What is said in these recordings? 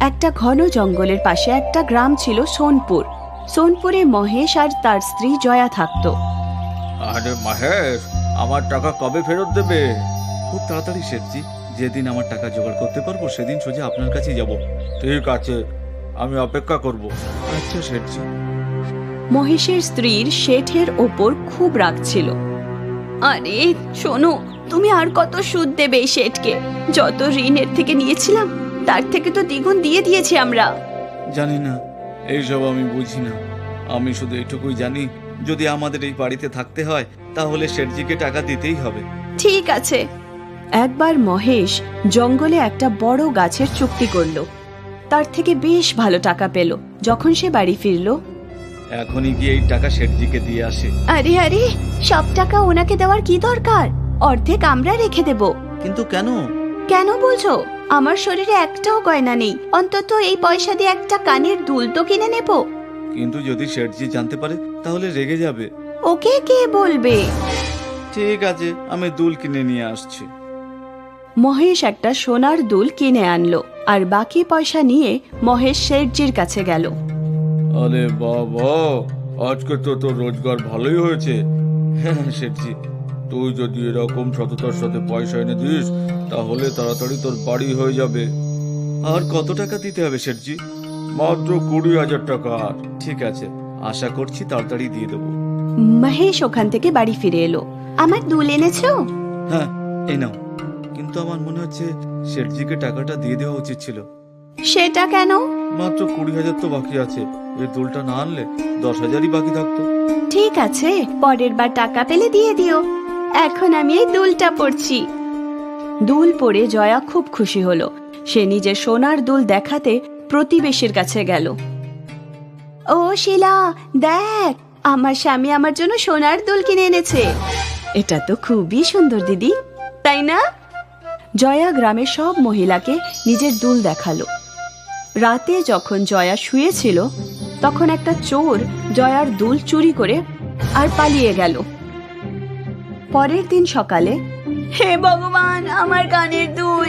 একটা ঘন জঙ্গলের পাশে একটা গ্রাম ছিল সোনপুর। সোনপুরে মহেশ আর তার স্ত্রী জয়া থাকতো। আরে মহেশ, আমার টাকা কবে ফেরত দেবে? খুব তাড়াতাড়ি শেঠজি, যেদিন আমার টাকা জোগাড় করতে পারবো সেদিন সোজা আপনার কাছেই যাব। ঠিক আছে, আমি অপেক্ষা করব। আচ্ছা শেঠজি। মহেশের স্ত্রীর শেঠের ওপর খুব রাগ ছিল। আরে শোনো, তুমি আর কত সুদ দেবে এই শেঠকে? যত ঋণের থেকে নিয়েছিলাম তার থেকে তো দ্বিগুণ দিয়ে দিয়েছি আমরা। জানি না, এইসব আমি বুঝি না। আমি শুধু এইটুকুই জানি, যদি আমাদের এই বাড়িতে থাকতে হয় তাহলে শেঠজিকে টাকা দিতেই হবে। ঠিক আছে। একবার মহেশ জঙ্গলে একটা বড় গাছের চুক্তি করলো। তার থেকে বেশ ভালো টাকা পেল। যখন সে বাড়ি ফিরল, এখনই গিয়ে এই টাকা শেঠজিকে দিয়ে আসে। আরে আরে, সব টাকা ওনাকে দেওয়ার কি দরকার? অর্ধেক আমরা রেখে দেব। কিন্তু কেন? কেন বলছো? আমার শরীরে একটাও গয়না নেই, অন্তত এই পয়সা দিয়ে একটা কানের দুল তো কিনে নেব। কিন্তু যদি শেঠজি জানতে পারে তাহলে রেগে যাবে। ওকে কে বলবে? ঠিক আছে, আমি দুল কিনে নিয়ে আসছি। মহেশ একটা সোনার দুল কিনে আনলো আর বাকি পয়সা নিয়ে মহেশ শেঠজির কাছে গেল। আরে বাবা, আজকে তো তোর রোজগার ভালোই হয়েছে। হ্যাঁ শেঠজি, তুই যদি এরকম সততার সাথে পয়সা এনে দিস তাহলে তাড়াতাড়ি তোর বাড়ি হয়ে যাবে। আর কত টাকা দিতে হবে শেঠজি? মাত্র 20,000 টাকা। ঠিক আছে, আশা করছি তাড়াতাড়ি দিয়ে দেবো। মহেশ ওখান থেকে বাড়ি ফিরে এলো। আমার দুল এনেছো? হ্যাঁ, এই নাও। কিন্তু আমার মনে হচ্ছে শেঠজিকে টাকাটা দিয়ে দেওয়া উচিত ছিল। সেটা কেন? মাত্র 20,000 তো বাকি আছে। এই দুলটা না আনলে 10,000ই বাকি থাকতো। ঠিক আছে, পরের বার টাকা পেলে দিয়ে দিও। এখন আমি এই দুলটা পরছি। দুল পরে জয়া খুব খুশি হলো। সে নিজের সোনার দুল দেখাতে প্রতিবেশীর কাছে গেল। ও শিলা, দেখ, আমার স্বামী আমার জন্য সোনার দুল কিনে এনেছে। এটা তো খুবই সুন্দর দিদি, তাই না? জয়া গ্রামের সব মহিলাকে নিজের দুল দেখালো। রাতে যখন জয়া শুয়েছিল তখন একটা চোর জয়ার দুল চুরি করে আর পালিয়ে গেল। পরের দিন সকালে, হে ভগবান, আমার কানের দুল!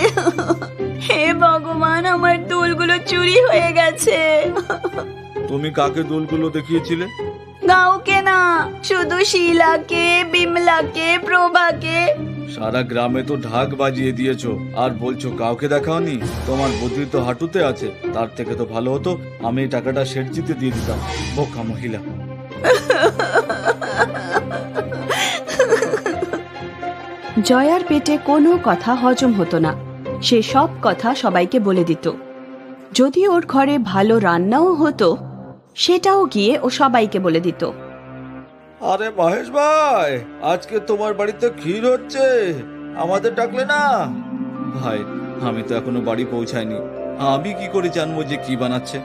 হে ভগবান, আমার দুলগুলো চুরি হয়ে গেছে। তুমি কাকে দুলগুলো দেখিয়েছিলে? কাউকে না, শুধু শিলাকে, বিমলাকে, প্রভাকে। সারা গ্রামে তো ঢাক বাজিয়ে দিয়েছো আর বলছো কাউকে দেখাওনি। তোমার বুদ্ধি তো হাঁটুতে আছে। তার থেকে তো ভালো হতো আমি এই টাকাটা শেঠজিতে দিয়ে দিতাম। বোকা মহিলা। জয়ার পেটে কোনো কথা হজম হতো না। সে সব কথা সবাইকে বলে দিত। যদি ওর ঘরে ভালো রান্নাও হতো সেটাও গিয়ে ও সবাইকে বলে দিত। আরে মহেশ ভাই, আজকে তোমার বাড়িতে ক্ষীর হচ্ছে, আমাদের ডাকলে না? ভাই, আমি তো এখনো বাড়ি পৌঁছাইনি। আমি কি করে জানবো যে কি বানাচ্ছে?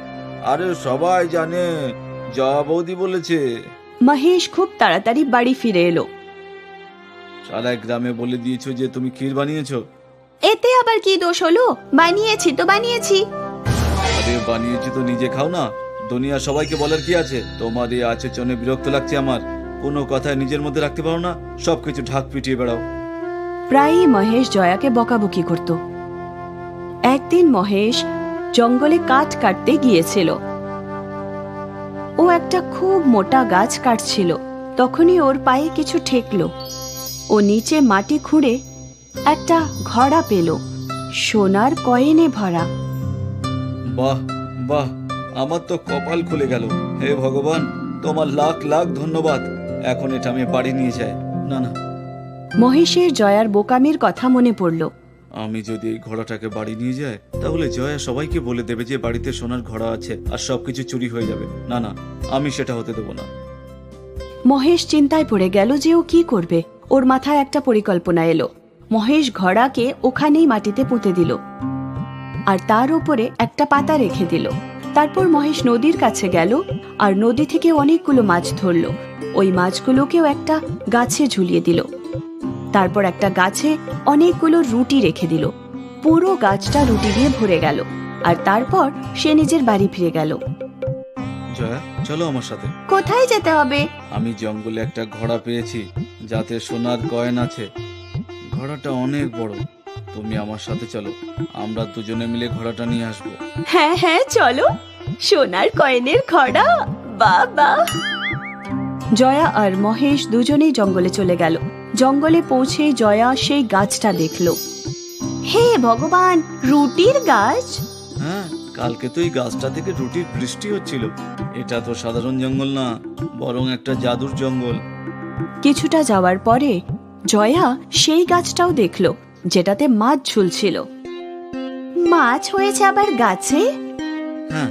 আরে সবাই জানে, জয়া বৌদি বলেছে। মহেশ খুব তাড়াতাড়ি বাড়ি ফিরে এলো। সারা গ্রামে বলে দিয়েছো যে তুমি ক্ষীর বানিয়েছো। এতে আবার কি দোষ হলো? বানিয়েছি তো বানিয়েছি। আরে বানিয়েছি তো নিজে খাও না। দুনিয়া সবাইকে বলার কি আছে? তোমার এই আচরণে বিরক্ত লাগছে আমার। কোনো কথায় নিজের মধ্যে রাখতে পারো না, সবকিছু ঢাক পিটিয়ে বেড়াও। প্রায়ই মহেশ জয়াকে বকাবকি করত। একদিন মহেশ জঙ্গলে কাঠ কাটতে গিয়েছিল। ও একটা খুব মোটা গাছ কাটছিল। তখনই ওর পায়ে কিছু ঠেকলো। ও নিচে মাটি খুঁড়ে একটা ঘড়া পেল, সোনার কয়েনে ভরা। বাহ বাহ, আমার তো কপাল খুলে গেল। হে ভগবান, তোমার লাখ লাখ ধন্যবাদ। এখন এটা আমি বাড়ি নিয়ে যাই। না না, মহেশের জয়ার বোকামির কথা মনে পড়ল। আমি যদি এই ঘোড়াটাকে বাড়ি নিয়ে যাই তাহলে জয়া সবাইকে বলে দেবে যে বাড়িতে সোনার ঘোড়া আছে আর সবকিছু চুরি হয়ে যাবে। না না, আমি সেটা হতে দেবো না। মহেশ চিন্তায় পড়ে গেল যে ও কি করবে। ওর মাথায় একটা পরিকল্পনা এলো। মহেশ ঘোড়াকে ওখানেই মাটিতে পুঁতে দিল আর তার উপরে একটা পাতা রেখে দিল। তারপর মহেশ নদীর কাছে গেল আর নদী থেকে অনেকগুলো মাছ ধরল। ওই মাছগুলোকেও একটা গাছে ঝুলিয়ে দিল। তারপর একটা গাছে অনেকগুলো রুটি রেখে দিল। পুরো গাছটা রুটি দিয়ে ভরে গেল আর তারপর সে নিজের বাড়ি ফিরে গেল। জয়া, চলো আমার সাথে। কোথায় যেতে হবে? আমি জঙ্গলে একটা ঘোড়া পেয়েছি যাতে সোনার কয়েন আছে। ঘোড়াটা অনেক বড় তুমি আমার সাথে চলো, আমরা দুজনে মিলে ঘোড়াটা নিয়ে আসবো। হ্যাঁ হ্যাঁ চলো, সোনার কয়েনের ঘোড়া, বাবা। জয়া আর মহেশ দুজনেই জঙ্গলে চলে গেল। জঙ্গলে পৌঁছে জয়া সেই গাছটা দেখলো। হে ভগবান, রুটির গাছ! হ্যাঁ, কালকে তো এই গাছটা থেকে রুটির বৃষ্টি হচ্ছিল। এটা তো সাধারণ জঙ্গল না, বরং একটা জাদুর জঙ্গল। কিছুটা যাওয়ার পরে জয়া সেই গাছটাও দেখলো, যেটাতে মাছ ঝুলছিল। মাছ হয়েছে আবার গাছে? হ্যাঁ,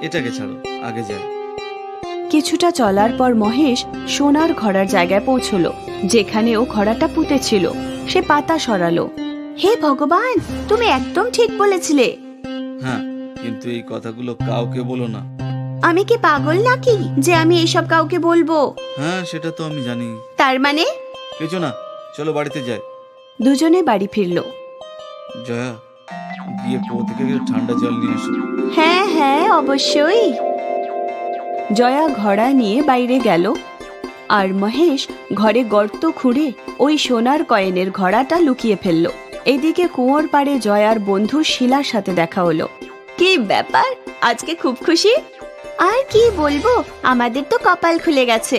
এটাকে ছাড়ো, আগে যাই। কিছুটা চলার পর মহেশ সোনার ঘোড়ার জায়গায় পৌঁছলো, যেখানে ও ঘোড়াটা পুঁতেছিল। সে পাতা সরালো। হে ভগবান, তুমি একদম ঠিক বলেছিলে। হ্যাঁ, কিন্তু এই কথাগুলো কাউকে বলো না। আমি কি পাগল নাকি যে আমি এইসব কাউকে বলবো? হ্যাঁ, সেটা তো আমি জানি। তার মানে? কিছু না, চলো বাড়িতে যাই। দুজনে বাড়ি ফিরলো। জয়া, গিয়ে কুয়ো থেকে ঠান্ডা জল নিয়ে এসো। হ্যাঁ হ্যাঁ অবশ্যই। জয়া ঘোড়া নিয়ে বাইরে গেল, আর মহেশ ঘরে গর্ত খুঁড়ে ওই সোনার কয়েনের ঘোড়াটা লুকিয়ে ফেললো। এদিকে কুয়োর পাড়ে জয়ার বন্ধু শিলার সাথে দেখা হলো। কি ব্যাপার, আজকে খুব খুশি? আর কি বলবো, আমাদের তো কপাল খুলে গেছে।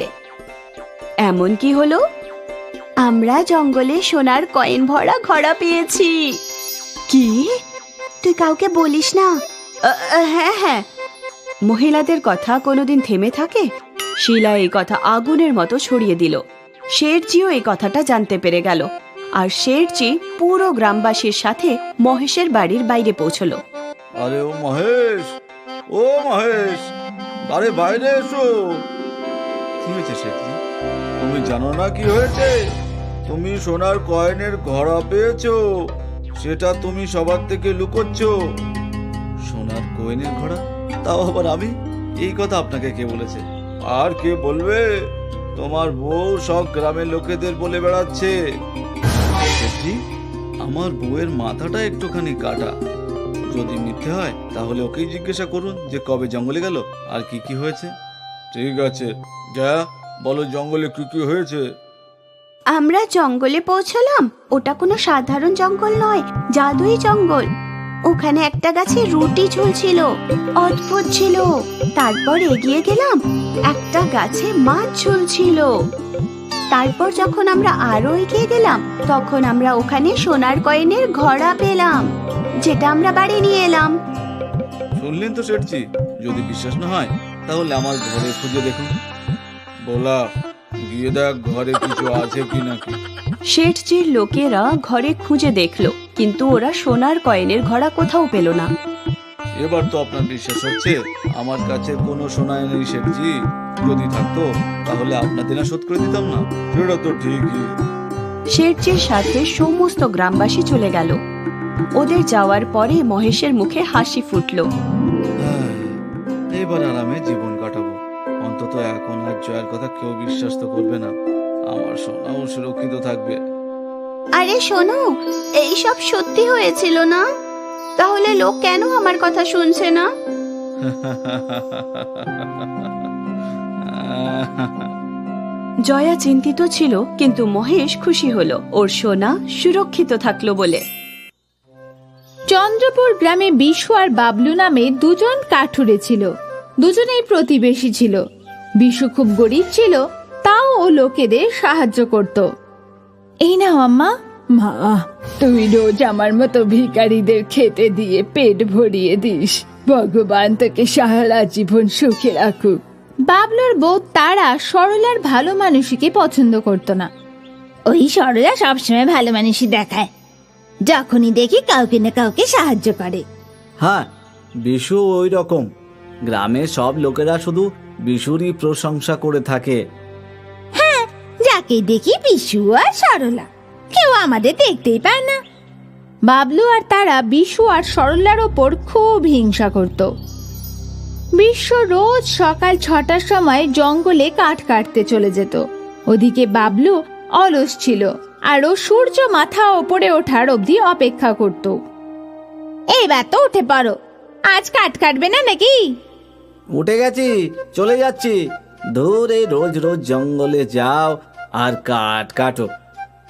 এমন কি হলো? আমরা জঙ্গলে সোনার কয়েন ভরা ঘোড়া পেয়েছি। কি? তুই কাউকে বলিস না? হ্যাঁ হ্যাঁ। মহিলাদের কথা কোনোদিন থেমে থাকে? শিলা এই কথা আগুনের মতো ছড়িয়ে দিল। শেঠজিও এই কথাটা জানতে পেরে গেল, আর শেঠজি পুরো গ্রামবাসীর সাথে মহেশের বাড়ির বাইরে পৌঁছলো। আরে ও মহেশ, ও মহেশ, আরে বাইরে এসো। কি হয়েছে শেঠজি? তুমি জানো না কি হয়েছে? তুমি সোনার কয়েনের ঘোড়া পেয়েছো, সেটা তুমি সবার থেকে লুকোচ্ছ। সোনার কয়েনের ঘোড়া? তাও আবার আমি? এই কথা আপনাকে কে বলেছে? আর কে বলবে? তোমার বউ সব গ্রামের লোকেদের বলে বেড়াচ্ছে। শেঠজি, আমার বউয়ের মাথাটা একটুখানি কাটা। যদি মিথ্যে হয় তাহলে ওকেই জিজ্ঞাসা করুন যে কবে জঙ্গলে গেল আর কি কি হয়েছে। ঠিক আছে, যা বলো, জঙ্গলে কি কি হয়েছে। আমরা জঙ্গলে পৌঁছলাম। ওটা কোনো সাধারণ জঙ্গল নয়, জাদুই জঙ্গল। ওখানে একটা গাছে রুটি ঝুলছিল, অদ্ভুত ছিল। তারপর এগিয়ে গেলাম, একটা গাছে মাছ ঝুলছিল। তারপর যখন আমরা আরো এগিয়ে গেলাম, তখন আমরা ওখানে সোনার কয়েনের ঘোড়া পেলাম, যেটা আমরা বাড়ি নিয়ে এলাম। শুনলেন তো শেঠজি, যদি বিশ্বাস না হয় তাহলে আমার ঘরে খুঁজে দেখুন। বলা, গিয়ে দেখ ঘরে কিছু আছে কি নাকি। শেঠজির লোকেরা ঘরে খুঁজে দেখলো, কিন্তু ওরা সোনার কয়েনের ঘোড়া কোথাও পেল না। এবার তো আপনার বিশ্বাস হচ্ছে? আমার কাছে কোনো সোনা নেই শেঠজি। যদি থাকতো তাহলে আপনার দেনা শোধ করে দিতাম না। সেটা তো ঠিকই। শেঠজির সাথে সমস্ত গ্রামবাসী চলে গেল। ওদের যাওয়ার পরে মহেশের মুখে হাসি ফুটলো। এবার আরামে জীবন কাটাবো। অন্তত এখন আর জয়ের কথা কেউ বিশ্বাস তো করবে না। আমার সোনাও সুরক্ষিত থাকবে। আরে শোনো, এইসব সত্যি হয়েছিল না? তাহলে লোক কেন আমার কথা শুনছে না? জয়া চিন্তিত ছিল, কিন্তু মহেশ খুশি হলো ওর সোনা সুরক্ষিত থাকলো বলে। চন্দ্রপুর গ্রামে বিশু আর বাবলু নামে দুজন কাঠুরে ছিল। দুজনেই প্রতিবেশী ছিল। বিশু খুব গরিব ছিল, তাও ও লোকেদের সাহায্য করত। এই নাও আম্মা। মা, তুই রোজ আমার মতো ভিখারিদের খেতে দিয়ে পেট ভরিয়ে দিস। ভগবান তোকে সারা জীবন সুখে রাখুক। বাবলুর বউ তারা সরলার ভালো মানুষকে পছন্দ করত না। ওই সরলা সবসময় ভালো মানুষই দেখায়, যখনই দেখি কাউকে না কাউকে সাহায্য করে। হ্যাঁ, বিশু ওই রকম। গ্রামের সব লোকেরা শুধু বিশুরই প্রশংসা করে থাকে। হ্যাঁ, যাকে দেখি বিশু আর সরলা, কেউ আমাদের দেখতেই পায় না। বাবলু আর তারা বিশু আর সরলার ওপর খুব হিংসা করত। বিশ্ব রোজ সকাল 6টার সময় জঙ্গলে কাঠ কাটতে চলে যেত। ওদিকে বাবলু অলস ছিল, আর ও সূর্য মাথা ওপরে ওঠার অবধি অপেক্ষা করত। এইবার তো উঠে পড়ো, আজ কাঠ কাটবে না নাকি? উঠে গেছি, চলে যাচ্ছি। দূরে রোজ রোজ জঙ্গলে যাও আর কাঠ কাটো।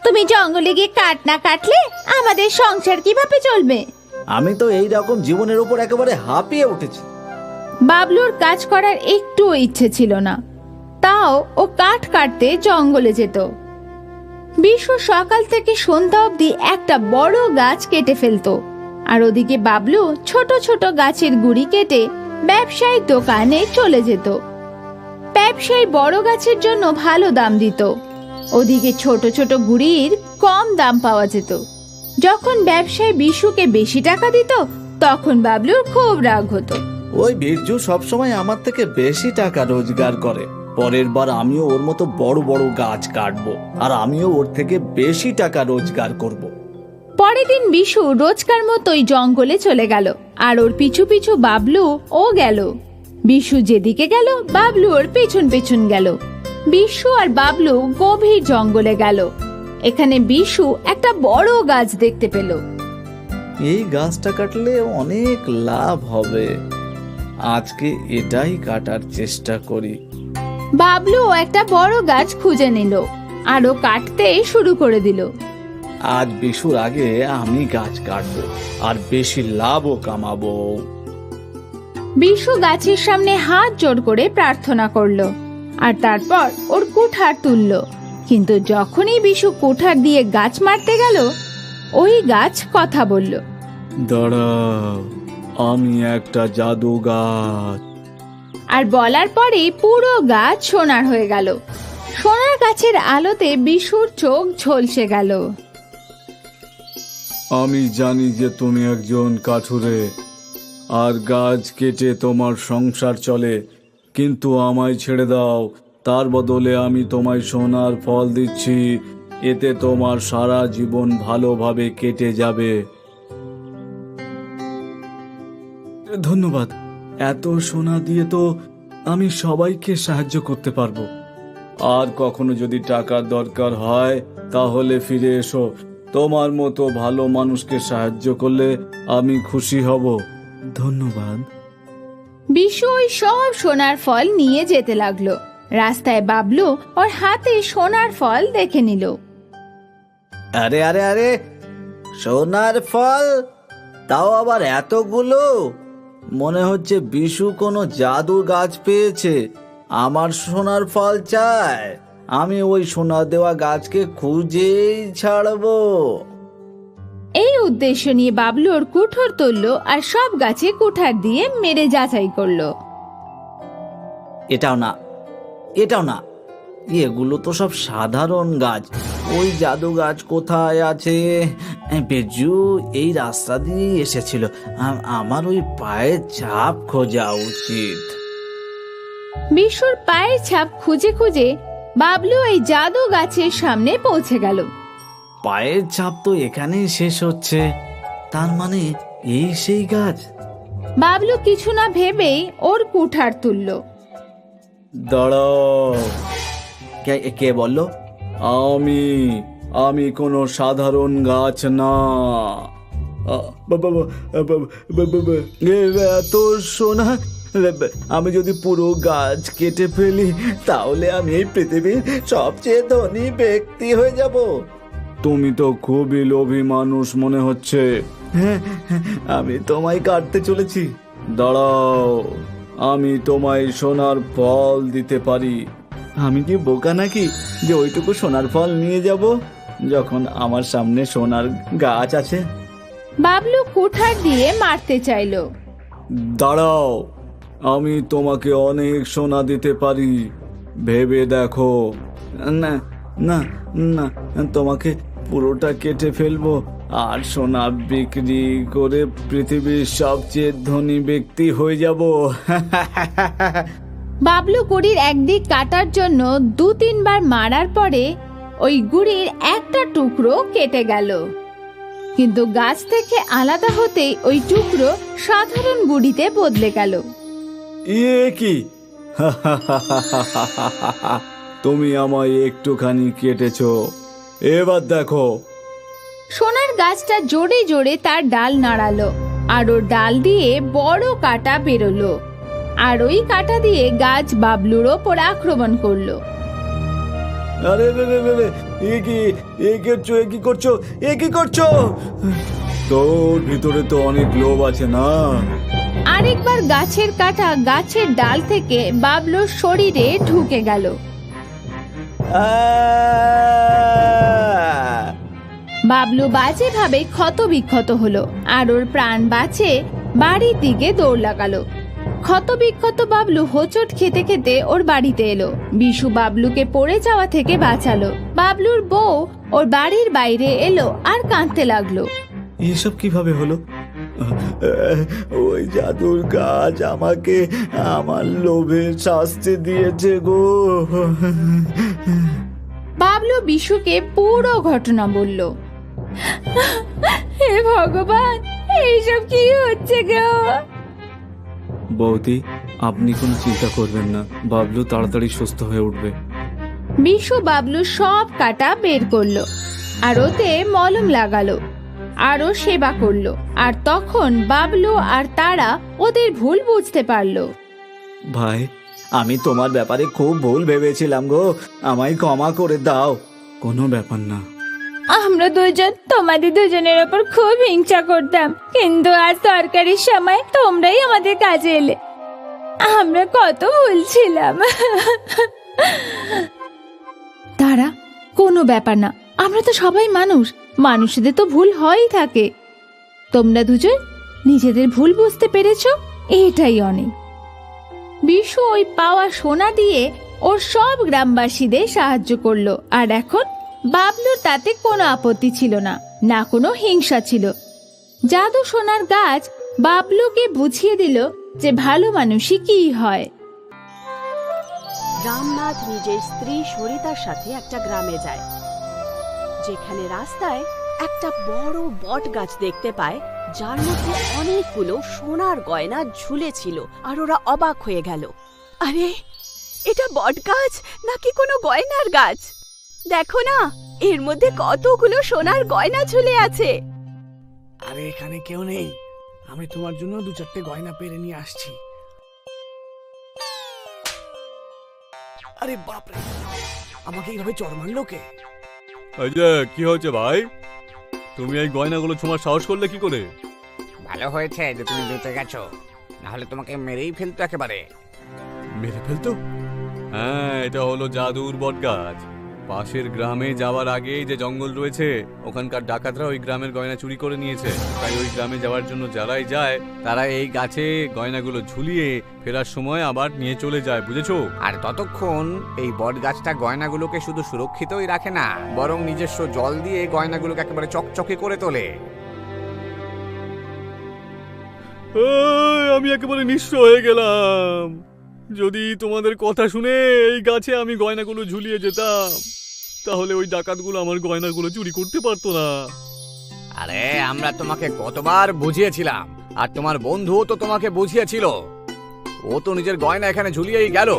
তুমি জঙ্গলে গিয়ে কাঠ না কাটলে আমাদের সংসার কিভাবে চলবে? আমি তো এই রকম জীবনের উপর একেবারে হাঁপিয়ে উঠেছি। বাবলুর কাজ করার একটুও ইচ্ছে ছিল না, তাও ও কাঠ কাটতে জঙ্গলে যেত। বিশু সকাল থেকে সন্ধ্যা অবধি একটা বড় গাছ কেটে ফেলতো, আর ওদিকে বাবলু ছোট ছোট গাছের গুড়ি কেটে ব্যবসায়ীর দোকানে চলে যেত। ব্যবসায়ী বড় গাছের জন্য ভালো দাম দিত, ওদিকে ছোট ছোট গুড়ির কম দাম পাওয়া যেত। যখন ব্যবসায়ী বিশুকে বেশি টাকা দিত, তখন বাবলুর খুব রাগ হতো। ওই বীরজু সবসময় আমার থেকে বেশি টাকা রোজগার করে, পরের বার আমিও ওর মতো বড় বড় গাছ কাটবো, আর আমিও ওর থেকে বেশি টাকা রোজগার করব। পরের দিন বিশু রোজকার মতোই জঙ্গলে চলে গেল, আর ওর পিছু পিছু বাবলু ও গেল। বিশু যেদিকে গেল বাবলু ওর পেছন পেছন গেল। বিশু আর বাবলু গভীর জঙ্গলে গেল। এখানে বিশু একটা বড় গাছ দেখতে পেল। এই গাছটা কাটলে অনেক লাভ হবে, আজকে এটাই কাটার চেষ্টা করি। বাবলু একটা বড় গাছ খুঁজে নিল, আর ও কাটতে শুরু করে দিল। আজ বিশুর আগে আমি গাছ কাটবো আর বেশি লাভও কামাবো। বিশু গাছের সামনে হাত জোড় করে প্রার্থনা করলো, আর তারপর ওর কুঠার তুললো। কিন্তু যখনই বিশু কুঠার দিয়ে গাছ মারতে গেল, ওই গাছ কথা বলল। দাঁড়াও, আমি একটা জাদু গাছ। আর বলার পরেই পুরো গাছ সোনার হয়ে গেল। সোনার গাছের আলোতে বিশুর চোখ ঝলসে গেল। আমি জানি যে তুমি একজন কাঠুরে, আর গাছ কেটে তোমার সংসার চলে, কিন্তু আমায় ছেড়ে দাও। তার বদলে আমি তোমায় সোনার ফল দিচ্ছি, এতে তোমার সারা জীবন ভালোভাবে কেটে যাবে। ধন্যবাদ, এত সোনা দিয়ে তো আমি সবাইকে সাহায্য করতে পারবো। আর কখনো যদি টাকার দরকার হয় তাহলে ফিরে এসো। তোমার মতো ভালো মানুষকে সাহায্য করলে আমি খুশি হব। ধন্যবাদ। বিশু ওই সব সোনার ফল নিয়ে যেতে লাগলো। রাস্তায় বাবলু ওর হাতে সোনার ফল দেখে নিল। আরে আরে আরে, সোনার ফল, তাও আবার এতগুলো! মনে হচ্ছে বিশু কোনো জাদু গাছ পেয়েছে। আমার সোনার ফল চাই, আমি ওই সোনা দেওয়া গাছকে খুঁজেই ছাড়বো। এই উদ্দেশ্য নিয়ে বাবলু ওর কুঠোর তুললো, আর সব গাছে কুঠার দিয়ে মেরে যাচাই করলো। এটাও না, এটাও না, এগুলো তো সব সাধারণ গাছ। ওই জাদু গাছ কোথায় আছে? বেজু এই রাস্তা দিয়ে এসেছিল, আমার ওই পায়ের ছাপ খোঁজা উচিত। বিশুর পায়ের ছাপ খুঁজে খুঁজে বাবলু এই জাদু গাছের সামনে পৌঁছে গেল। পায়ের ছাপ তো এখানেই শেষ হচ্ছে, তার মানে এই সেই গাছ। বাবলু কিছু না ভেবেই ওর কুঠার তুললো। দাঁড়াও, কে বললো? আমি কোনো সাধারণ গাছ না। এত সোনা, আমি যদি পুরো গাছ কেটে ফেলি তাহলে আমি এই পৃথিবীর সবচেয়ে ধনী ব্যক্তি হয়ে যাব। তুমি তো খুবই লোভী মানুষ মনে হচ্ছে। হ্যাঁ, আমি তোমায় কাটতে চলেছি। দাঁড়াও, আমি তোমায় সোনার ফল দিতে পারি। আমি কি বোকা নাকি যে ওইটুকু সোনার ফল নিয়ে যাব, যখন আমার সামনে সোনার গাছ আছে? বাবলু কুঠার দিয়ে মারতে চাইলো। দাঁড়াও, আমি তোমাকে অনেক সোনা দিতে পারি, ভেবে দেখো। না না না, তোমাকে পুরোটা কেটে ফেলবো আর সোনা বিক্রি করে পৃথিবীর সবচেয়ে ধনী ব্যক্তি হয়ে যাব। বাবলু গুড়ির একদিক কাটার জন্য 2-3 বার মারার পরে ওই গুড়ির একটা টুকরো কেটে গেল। কিন্তু গাছ থেকে আলাদা হতেই ওই টুকরো সাধারণ গুড়িতে বদলে গেল। ইয়ে কি, তুমি আমায় একটুখানি কেটেছো, এবার দেখো। সোনার গাছটা জোরে জোরে তার ডাল নাড়ালো, আর ওর ডাল দিয়ে বড় কাঁটা বেরোলো, আর ওই কাঁটা দিয়ে গাছ বাবলুর ওপর আক্রমণ করলো। আরে রে রে রে রে, এ কি করছো? তোর ভিতরে তো অনেক লোভ আছে না? আরেকবার গাছের কাঁটা গাছের ডাল থেকে বাবলুর শরীরে ঢুকে গেল। বাবলু বাজেভাবে ক্ষত বিক্ষত হলো আর ওর প্রাণ বাঁচে বাড়ির দিকে দৌড় লাগালো। ক্ষত বিক্ষত বাবলু হোঁচট খেতে খেতে ওর বাড়িতে এলো। বিশু বাবলুকে পড়ে যাওয়া থেকে বাঁচালো। বাবলুর বউ ওর বাড়ির বাইরে এলো আর কাঁদতে লাগলো। এসব কিভাবে হলো? ওই জাদুর গাছ আমাকে আমার লোভের শাস্তি দিয়েছে গো। বাবলু বিশুকে পুরো ঘটনা বলল। হে ভগবান, এইসব কি হচ্ছে গো? বৌদি, আপনি কোনো চিন্তা করবেন না, বাবলু তাড়াতাড়ি সুস্থ হয়ে উঠবে। বিশু বাবলু সব কাটা বের করলো আর ওতে মলম লাগালো, আরো সেবা করলো। আর তখন বাবলু আর তারা ওদের ভুল বুঝতে পারলো। ভাই, আমি তোমার ব্যাপারে খুব ভুল ভেবেছিলাম গো, আমায় ক্ষমা করে দাও। কোনো ব্যাপার না। আমরা দুজন তোমাদের দুজনের ওপর খুব হিংসা করতাম, কিন্তু আজ তরকারির সময় তোমরাই আমাদের কাজে এলে। আমরা কত ভুল ছিলাম। তারা, কোনো ব্যাপার না, আমরা তো সবাই মানুষ, মানুষদের তো ভুল হয়ই থাকে। তোমরা দুজন নিজেদের ভুল বুঝতে পেরেছো, এটাই অনেক। বিশু ওই পাওয়া সোনা দিয়ে ওর সব গ্রামবাসীদের সাহায্য করলো। আর এখন বাবলুর তাতে কোনো আপত্তি ছিল না, না কোনো হিংসা ছিল। জাদু সোনার গাছ বাবলুকে বুঝিয়ে দিল যে ভালো মানুষই কি হয়। রামনাথ নিজের স্ত্রী সরিতার সাথে একটা গ্রামে যায়, যেখানে রাস্তায় একটা বড় বট গাছ দেখতে পায়, যার মধ্যে অনেকগুলো সোনার গয়না ঝুলে ছিল। আর ওরা অবাক হয়ে গেল, আরে এটা বট গাছ নাকি কোনো গয়নার গাছ? দেখো না, এর মধ্যে কতগুলো সোনার গয়না ঝুলে আছে। আরে এখানে কেউ নেই, আমি তোমার জন্য 2-4টে গয়না পেরে নিয়ে আসছি। আরে বাপরে, আমাকে এইভাবে চড় মারলো কে? এই যে কি হয়েছে ভাই, তুমি এই গয়নাগুলো ছোঁয়ার সাহস করলে কি করে? ভালো হয়েছে যে তুমি বেঁচে গেছো, না হলে তোমাকে মেরেই ফেলতো একেবারে। মেরে ফেলতো? হ্যাঁ, এটা হলো জাদুর বট গাছ। পাশের গ্রামে যাওয়ার আগে যে জঙ্গল রয়েছে, ওখানকার ডাকাতরা ওই গ্রামের গয়না চুরি করে নিয়েছে। তাই ওই গ্রামে যাওয়ার জন্য যারাই যায়, তারা এই গাছে গয়নাগুলো ঝুলিয়ে ফেরার সময় আবার নিয়ে চলে যায়, বুঝেছো? আর ততক্ষণ এই বট গাছটা গয়নাগুলোকে শুধু সুরক্ষিতই রাখে না, বরং নিজস্ব জল দিয়ে গয়নাগুলোকে একেবারে চকচকে করে তোলে। আমি একেবারে নিঃস্ব হয়ে গেলাম। যদি তোমাদের কথা শুনে এই গাছে আমি গয়নাগুলো ঝুলিয়ে যেতাম, তাহলে ওই ডাকাতগুলো আমার গয়নাগুলো চুরি করতে পারতো না। আরে আমরা তোমাকে কতবার বুঝিয়েছিলাম, আর তোমার বন্ধুও তো তোমাকে বুঝিয়েছিল। ও তো নিজের গয়না এখানে ঝুলিয়েই গেল।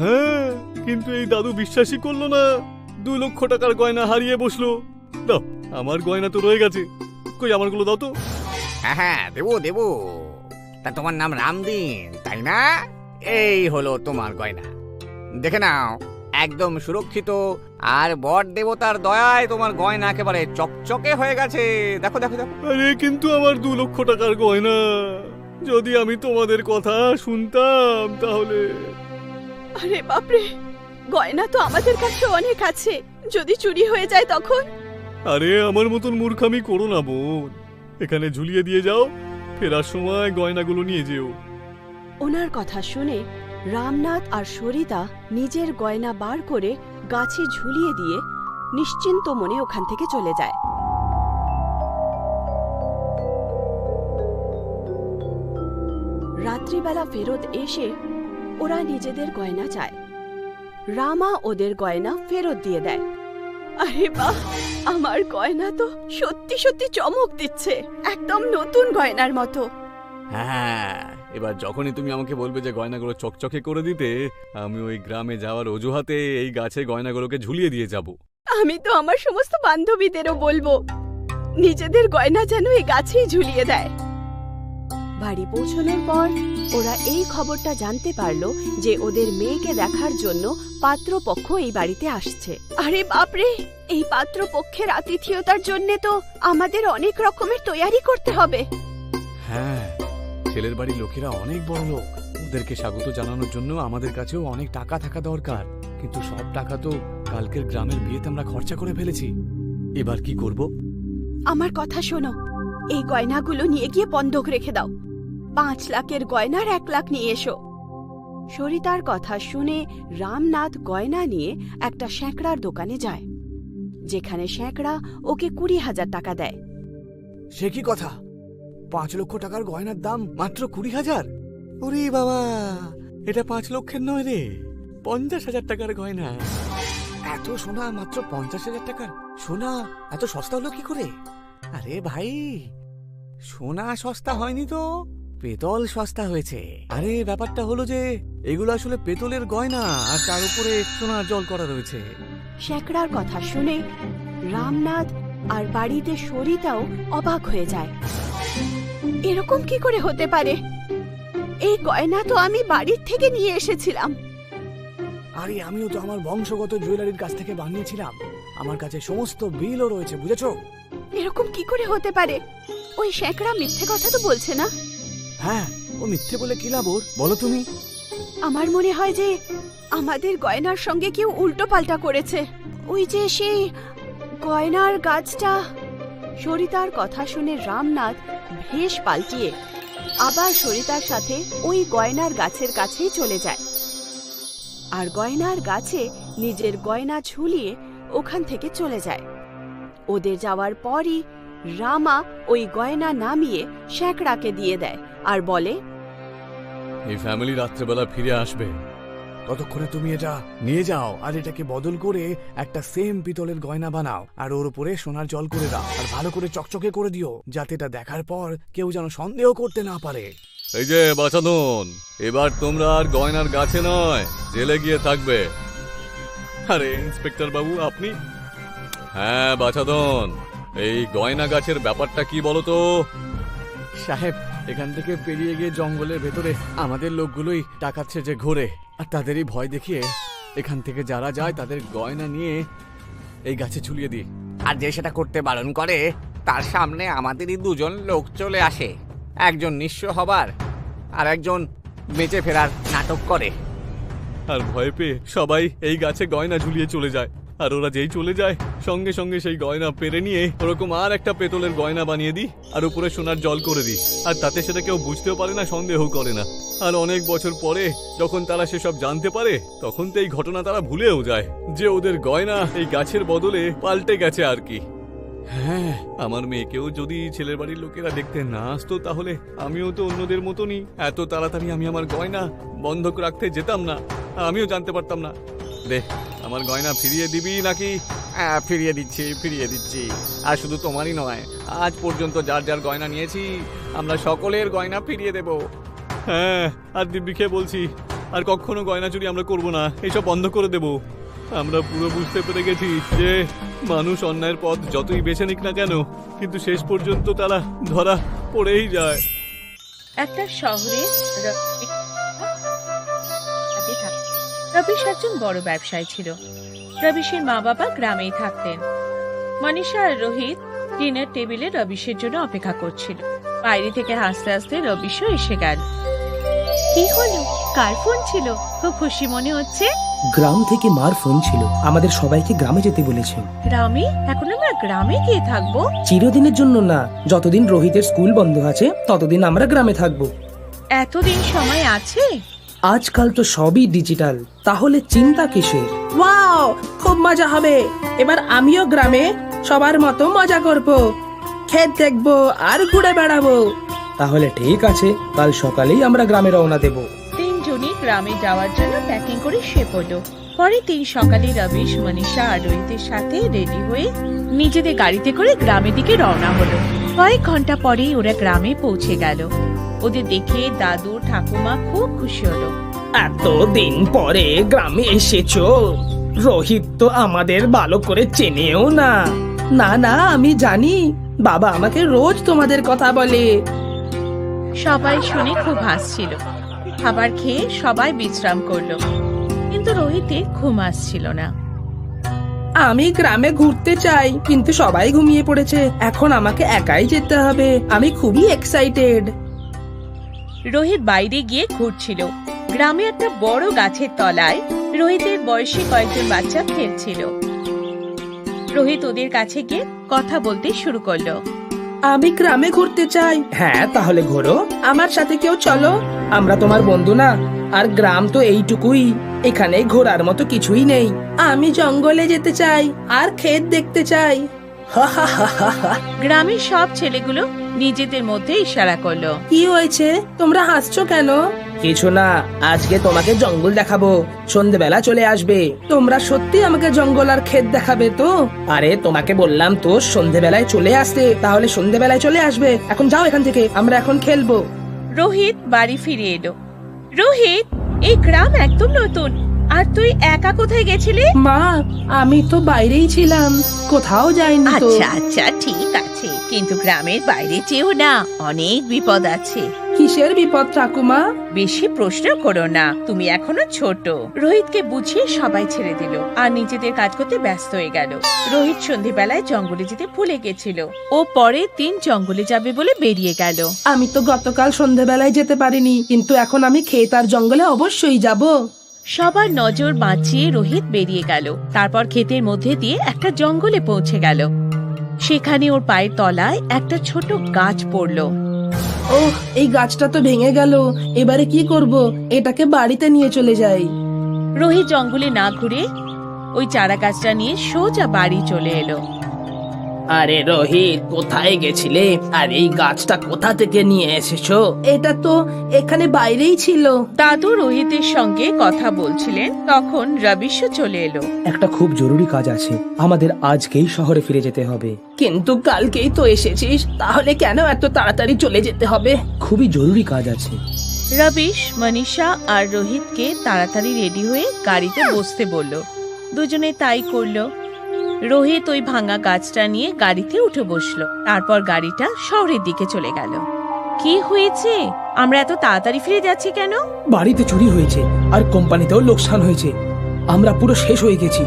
হ্যাঁ, কিন্তু এই দাদু বিশ্বাসই করলো না। 2 লক্ষ টাকার গয়না হারিয়ে বসলো। দাও, আমার গয়না তো রয়ে গেছে, কই আমারগুলো দাও তো। হ্যাঁ হ্যাঁ, দেবো দেবো। তা তোমার নাম রামদিন, তাই না? এই হলো তোমার গয়না, দেখে নাও, একদম সুরক্ষিত। আর বট দেবতার দয়ায় তোমার গয়না একেবারে চকচকে হয়ে গেছে। দেখো দেখো দেখো। আরে কিন্তু আমার 2 লক্ষ টাকার গয়না, যদি আমি তোমাদের কথা শুনতাম তাহলে। আরে বাপরে, গয়না তো আমাদের কাছে অনেক আছে, যদি চুরি হয়ে যায় তখন? আরে আমার মতন মূর্খামি করো না বোন, এখানে ঝুলিয়ে দিয়ে যাও, ফেরার সময় গয়নাগুলো নিয়ে যেও। ওনার কথা শুনে রামনাথ আর সরিতা নিজের গয়না বার করে গাছে ঝুলিয়ে দিয়ে নিশ্চিন্ত মনে ওখান থেকে চলে যায়। রাত্রিবেলা ফেরত এসে ওরা নিজেদের গয়না চায়। রামা ওদের গয়না ফেরত দিয়ে দেয়। আরে বাহ, আমার গয়না তো সত্যি সত্যি চমক দিচ্ছে, একদম নতুন গয়নার মতো। হ্যাঁ, এবার যখনই তুমি আমাকে বলবে যে গয়নাগুলো চকচকে করে দিতে, আমি ওই গ্রামে যাওয়ার অজুহাতে এই গাছে গয়নাগুলোকে ঝুলিয়ে দিয়ে যাব। আমি তো আমার সমস্ত বান্ধবীদেরও বলবো নিজেদের গয়না যেন এই গাছেই ঝুলিয়ে দেয়। বাড়ি পৌঁছানোর পর ওরা এই খবরটা জানতে পারলো যে ওদের মেয়েকে দেখার জন্য পাত্রপক্ষ এই বাড়িতে আসছে। আরে বাপরে, এই পাত্রপক্ষের আতিথেয়তার জন্য তো আমাদের অনেক রকমের তৈয়ারি করতে হবে। হ্যাঁ, ছেলের বাড়ির লোকেরা অনেক বড় লোক, ওদেরকে স্বাগত জানানোর জন্য আমাদের কাছেও অনেক টাকা থাকা দরকার। কিন্তু সব টাকা তো কালকের গ্রামের বিয়েতে আমরা খরচা করে ফেলেছি। এবার কি করব? আমার কথা শোনো, এই গয়নাগুলো নিয়ে গিয়ে বন্ধক রেখে দাও। 5 লাখের গয়নার 1 লাখ নিয়ে এসো। সরিতার কথা শুনে রামনাথ গয়না নিয়ে একটা স্যাঁকড়ার দোকানে যায়, যেখানে স্যাঁকড়া ওকে 20,000 টাকা দেয়। সে কি কথা? 5 লক্ষ টাকার গয়নার দাম মাত্র 20,000? ওরে বাবা, এটা 5 লক্ষের নয় রে, 50,000 টাকার গয়না। এত সোনা মাত্র 50,000 টাকার? সোনা এত সস্তা হলো কি করে? আরে ভাই, সোনা সস্তা হয়নি তো, পেতল সস্তা হয়েছে। আরে ব্যাপারটা হলো যে এগুলো আসলে পেতলের গয়না, আর তার উপরে সোনার জল করা রয়েছে। স্যাঁকড়ার কথা শুনে রামনাথ আর বাড়িতে সরিতাও অবাক হয়ে যায়। এরকম কি করে হতে পারে? এই গয়না তো আমি বাড়ির থেকে নিয়ে এসেছিলাম। আরে আমিও তো আমার বংশগত জুয়েলারির কাছ থেকে বানিয়েছিলাম, আমার কাছে সমস্ত বিলও রয়েছে, বুঝেছো? এরকম কি করে হতে পারে? ওই স্যাঁকড়া মিথ্যে কথা তো বলছে না? হ্যাঁ, ও মিথ্যে বলে কি লাভ ওর, বলো তুমি? আমার মনে হয় যে আমাদের গয়নার সঙ্গে কেউ উল্টো পাল্টা করেছে। ওই যে সেই গয়নার গাছটা। সরিতার কথা শুনে রামনাথ ভেষ পাল্টিয়ে আবার সরিতার সাথে ওই গয়নার গাছের কাছেই চলে যায়, আর গয়নার গাছে নিজের গয়না ঝুলিয়ে ওখান থেকে চলে যায়। ওদের যাওয়ার পরই রামা ওই গয়না নামিয়ে স্যাঁকড়াকে দিয়ে দেয় আর বলে, এই ফ্যামিলি রাত্রেবেলা ফিরে আসবে, ততক্ষণে তুমি এটা নিয়ে যাও আর এটাকে বদল করে একটা সেম পিতলের গয়না বানাও, আর ওর উপরে সোনার জল করে দাও, আর ভালো করে চকচকে করে দিও, যাতে এটা দেখার পর কেউ যেন সন্দেহ করতে না পারে। এই যে বাছাধন, এবার তোমরা আর গয়নার গাছে নয়, জেলে গিয়ে থাকবে। আরে ইন্সপেক্টর বাবু, আপনি? হ্যাঁ বাছাধন, এই গয়না গাছের ব্যাপারটা কি বলো তো? সাহেব, এখান থেকে পেরিয়ে গিয়ে জঙ্গলের ভেতরে আমাদের লোকগুলোই টাকাচ্ছে যে ঘোরে, আর তাদেরই ভয় দেখিয়ে এখান থেকে যারা যায় তাদের গয়না নিয়ে এই গাছে ঝুলিয়ে দিই। আর যে সেটা করতে বারণ করে তার সামনে আমাদেরই 2জন লোক চলে আসে, একজন নিঃস্ব হবার আর একজন বেঁচে ফেরার নাটক করে। আর ভয় পেয়ে সবাই এই গাছে গয়না ঝুলিয়ে চলে যায়, আর ওরা যেই চলে যায় সঙ্গে সঙ্গে সেই গয়না পেরে নিয়ে ওরকম আর একটা পেতলের গয়না বানিয়ে দিই, আর উপরে সোনার জল করে দিই, আর তাতে সেটা কেউ বুঝতেও পারে না, সন্দেহ করে না। আর অনেক বছর পরে যখন তারা সেসব জানতে পারে, তখন তো এই ঘটনা তারা ভুলেও যায় যে ওদের গয়না এই গাছের বদলে পাল্টে গেছে আর কি। হ্যাঁ, আমার মেয়েকেও যদি ছেলের বাড়ির লোকেরা দেখতে না আসতো, তাহলে আমিও তো অন্যদের মতনই এত তাড়াতাড়ি আমি আমার গয়না বন্ধক রাখতে যেতাম না, আর আমিও জানতে পারতাম না। দে, আমার গয়না ফিরিয়ে দিবি নাকি? ফিরিয়ে দিচ্ছি। আর শুধু তোমারই নয়, আজ পর্যন্ত যার যার গয়না নিয়েছি আমরা সকলের গয়না ফিরিয়ে দেব। হ্যাঁ, আর দিব্যি খেয়ে বলছি, আর কখনো গয়না চুরি আমরা করব না, এইসব বন্ধ করে দেব। আমরা পুরো বুঝতে পেরে গেছি যে মানুষ অন্যায়ের পথ যতই বেছে নিক না কেন, কিন্তু শেষ পর্যন্ত তারা ধরা পড়েই যায়। একটা শহরে রবিশ একজন বড় ব্যবসায়ী ছিল। রবিশের মা বাবা গ্রামেই থাকতেন। মনীষা আর রোহিত ডিনার টেবিলে রবিশের জন্য অপেক্ষা করছিল। বাইরে থেকে হাসতে হাসতে রবিশও এসে গেল। কি হলো? কার ফোন ছিল? খুব খুশি মনে হচ্ছে। গ্রাম থেকে মার ফোন ছিল, আমাদের সবাইকে গ্রামে যেতে বলেছে। গ্রামে? এখন আমরা গ্রামে গিয়ে থাকবো? চিরদিনের জন্য না, যতদিন রোহিতের স্কুল বন্ধ আছে ততদিন আমরা গ্রামে থাকবো। এতদিন সময় আছে? আজকাল তো সবই ডিজিটাল, তাহলে চিন্তা কিসের? ওয়াও, খুব মজা হবে। এবার আমিও গ্রামে সবার মতো মজা করব, ক্ষেত দেখবো আর ঘুরে বেড়াবো। তাহলে ঠিক আছে, কাল সকালেই আমরা গ্রামে রওনা দেব। তিনজনই গ্রামে যাওয়ার জন্য প্যাকিং করে শুয়ে পড়ল। পরের দিন সকালে রবিশ, মনীষা আর রোহিতের সাথে রেডি হয়ে নিজেদের গাড়িতে করে গ্রামের দিকে রওনা হলো। কয়েক ঘন্টা পরেই ওরা গ্রামে পৌঁছে গেল। ওদের দেখে দাদু ঠাকুমা খুব খুশি হলো। এতদিন পরে গ্রামে এসেছো, রোহিত তো আমাদের ভালো করে চেনেও না। না না, আমি জানি, বাবা আমাকে রোজ তোমাদের কথা বলে। সবাই শুনে খুব হাসছিল। খাবার খেয়ে সবাই বিশ্রাম করলো, কিন্তু রোহিতের ঘুম আসছিল না। আমি গ্রামে ঘুরতে চাই, কিন্তু সবাই ঘুমিয়ে পড়েছে। এখন আমাকে একাই যেতে হবে। আমি খুবই এক্সাইটেড। রোহিত বাইরে গিয়ে ঘুরছিল। গ্রামে একটা বড় গাছের তলায় রোহিতের বয়সী কয়েকজন বাচ্চা খেলছিল। রোহিত ওদের কাছে গিয়ে কথা বলতে শুরু করলো। আমি গ্রামে ঘুরতে চাই। হ্যাঁ, তাহলে ঘোরো, আমার সাথে কেউ চলো। আমরা তোমার বন্ধু না? আর গ্রাম তো এইটুকুই, এখানে ঘোরার মতো কিছুই নেই। আমি জঙ্গলে যেতে চাই আর ক্ষেত দেখতে চাই। গ্রামের সব ছেলেগুলো নিজেদের মধ্যে ইশারা করলো। কি হয়েছে, তোমরা হাসছো কেন? কিছু না, আজকে তোমাকে জঙ্গল দেখাবো। সন্ধ্যেবেলা চলে আসবে। তোমরা সত্যি আমাকে জঙ্গল আর ক্ষেত দেখাবে তো? আরে তোমাকে বললাম তো সন্ধ্যেবেলায় চলে আসতে, তাহলে সন্ধ্যেবেলায় চলে আসবে। এখন যাও এখান থেকে, আমরা এখন খেলবো। রোহিত বাড়ি ফিরে এলো। রোহিত, এই গ্রাম একদম নতুন, আর তুই একা কোথায় গেছিলি? মা, আমি তো বাইরেই ছিলাম, কোথাও যাইনি তো। আচ্ছা আচ্ছা, ঠিক আছে, কিন্তু গ্রামের বাইরে যেও না, অনেক বিপদ আছে। কিসের বিপদ ঠাকুমা? বেশি প্রশ্ন করো না, তুমি এখনো ছোট। রোহিতকে বুঝিয়ে সবাই ছেড়ে দিল আর নিজেদের কাজ করতে ব্যস্ত হয়ে গেল। রোহিত সন্ধ্যেবেলায় জঙ্গলে যেতে ভুলে গেছিল। ও পরের দিন জঙ্গলে যাবে বলে বেরিয়ে গেল। আমি তো গতকাল সন্ধ্যেবেলায় যেতে পারিনি, কিন্তু এখন আমি ক্ষেত আর জঙ্গলে অবশ্যই যাব। সবার নজর বাঁচিয়ে রোহিত বেরিয়ে গেল। তারপর ক্ষেতের মধ্যে দিয়ে একটা জঙ্গলে পৌঁছে গেল। সেখানে ওর পায়ের তলায় একটা ছোট গাছ পড়লো। ওহ, এই গাছটা তো ভেঙে গেল। এবারে কি করব? এটাকে বাড়িতে নিয়ে চলে যাই। রোহিত জঙ্গলে না ঘুরে ওই চারা গাছটা নিয়ে সোজা বাড়ি চলে এলো। আরে রোহিত, কোথায় গেছিলে? আর এই গাছটা কোথা থেকে নিয়ে এসেছো? এটা তো এখানে বাইরেই ছিল। দাদু রোহিতের সঙ্গে কথা বলছিলেন, তখন রবিশও চলে এলো। একটা খুব জরুরি কাজ আছে, আমাদের আজকেই শহরে ফিরে যেতে হবে। কিন্তু কালকেই তো এসেছিস, তাহলে কেন এত তাড়াতাড়ি চলে যেতে হবে? খুবই জরুরি কাজ আছে। রবিশ মনীষা আর রোহিতকে তাড়াতাড়ি রেডি হয়ে গাড়িতে বসতে বলল। দুজনে তাই করলো। রোহিত ওই ভাঙা গাছটা নিয়ে গাড়িতে উঠে বসলো। তারপর গাড়িটা শহরের দিকে চলে গেল। কি হয়েছে? আমরা এত তাড়াতাড়ি ফিরে যাচ্ছি কেন? বাড়িতে চুরি হয়েছে আর কোম্পানিতেও লোকসান হয়েছে। আমরা পুরো শেষ হয়ে গেছি।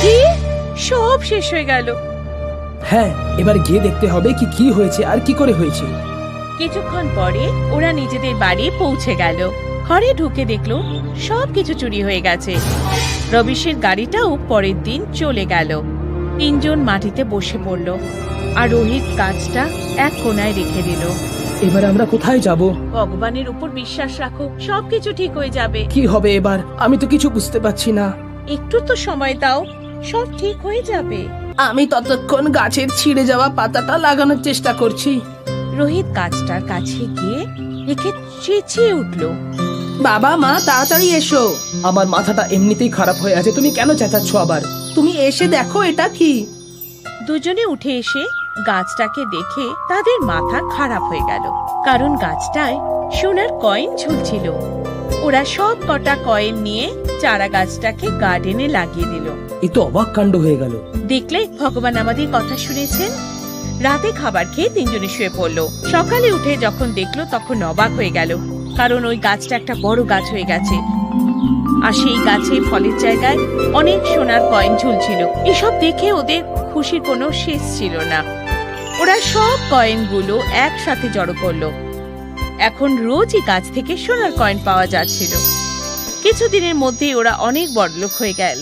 কি? সব শেষ হয়ে গেল? হ্যাঁ, এবার গিয়ে দেখতে হবে কি কি হয়েছে আর কি করে হয়েছে। কিছুক্ষণ পরে ওরা নিজেদের বাড়ি পৌঁছে গেল। ঘরে ঢুকে দেখলো সবকিছু চুরি হয়ে গেছে। রবিশের গাড়িটাও পরের দিন চলে গেল। তিনজন মাটিতে বসে পড়ল আর রোহিত গাছটা এক কোনায় রেখে দিল। এবার আমরা কোথায় যাব? ভগবানের উপর বিশ্বাস রাখো, সবকিছু ঠিক হয়ে যাবে। কি হবে এবার? আমি তো কিছু বুঝতে পারছি না। একটু তো সময় দাও, সব ঠিক হয়ে যাবে। আমি ততক্ষণ গাছের ছিঁড়ে যাওয়া পাতাটা লাগানোর চেষ্টা করছি। রোহিত গাছটার কাছে গিয়ে একে চেঁচিয়ে উঠল। বাবা, মা, তাড়াতাড়ি এসো। আমার মাথাটা এমনিতেই খারাপ হয়ে আছে, তুমি কেন চেঁচাচ্ছ আবার? তুমি এসে দেখো এটা কি। দুজনে উঠে এসে গাছটাকে দেখে তাদের মাথা খারাপ হয়ে গেল, কারণ গাছটায় সোনার কয়েন ঝুলছিল। ওরা সব কটা কয়েন নিয়ে চারা গাছটাকে গার্ডেনে লাগিয়ে দিল। এ তো অবাক কাণ্ড হয়ে গেল। দেখলে ভগবান আমাদের কথা শুনেছেন। রাতে খাবার খেয়ে তিনজনে শুয়ে পড়লো। সকালে উঠে যখন দেখলো তখন অবাক হয়ে গেল, কারণ ওই গাছটা একটা বড় গাছ হয়ে গেছে আর সেই গাছে ফলের জায়গায় অনেক সোনার কয়েন ঝুলছিল। এসব দেখে ওদের খুশির কোনো শেষ ছিল না। ওরা সব কয়েনগুলো একসাথে জড়ো করলো। এখন রোজই গাছ থেকে সোনার কয়েন পাওয়া যাচ্ছিল। কিছুদিনের মধ্যেই ওরা অনেক বড়লোক হয়ে গেল।